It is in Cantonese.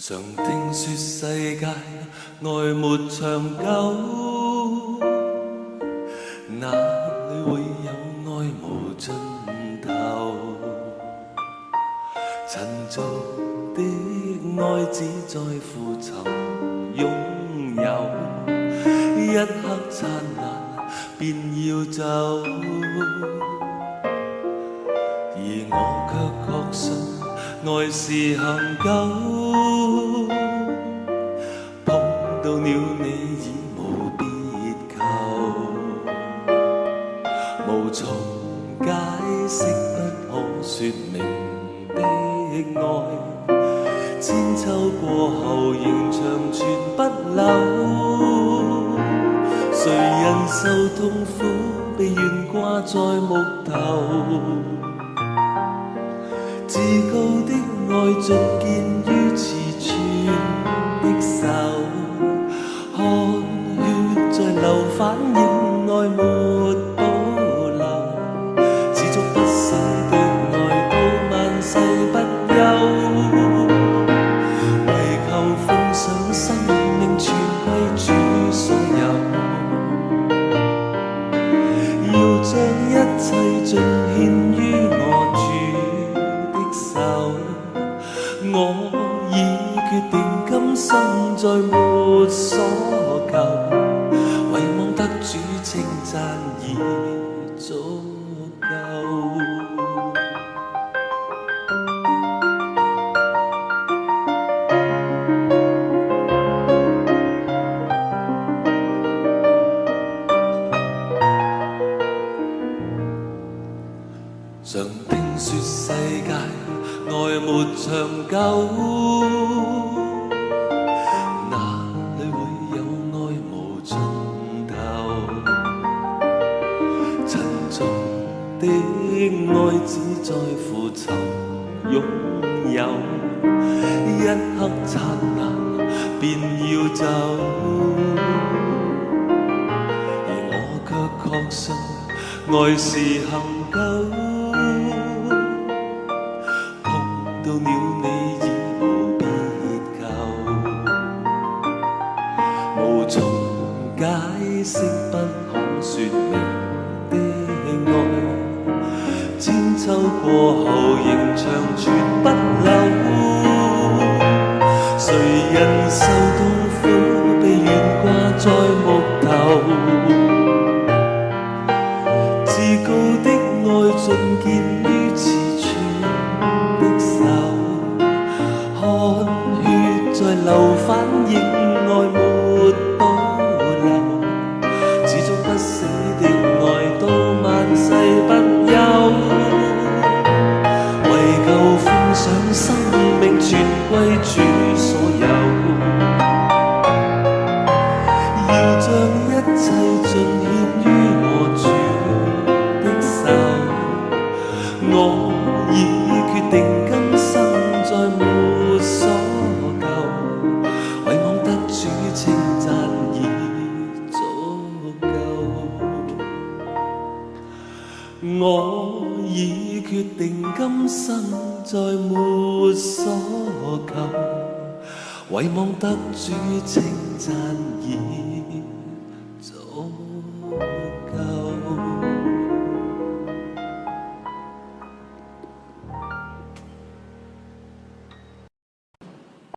常聽說世界愛沒長久，哪裏會有愛無盡頭？塵俗的愛只在乎尋擁有，一刻燦爛便要走，而我卻確信愛是恒久，碰到了你已無別求，無從解釋不可說明的愛，千秋過後仍長存不朽。誰人受痛苦被懸掛在木頭，至高的愛盡見於刺穿的手，汗血在流反映愛沒保留，始終不死的愛到萬世不休，為求奉上生命全歸主所有，要將一切盡獻於我主的手，我已決定今生再沒所求，唯望得主稱讚已足夠。常聽說世界愛沒長久，哪裏會有愛無盡頭？塵俗的愛只在乎尋擁有，一刻燦爛便要走，而我卻確信愛是恒久，到了你已無別求，無從解釋不可說明的愛，千秋過後仍長存不朽。誰人受痛苦被懸掛在木頭，至高的愛盡見於刺穿的手，汗血在流反映愛沒保留，始終不死的愛到萬世不休，為求奉上生命全歸主所有，要將一切盡獻於我主的手，我已決定今生再沒所求，唯望得主稱讚已足夠。我已決定今生再沒所求，唯望得主稱讚已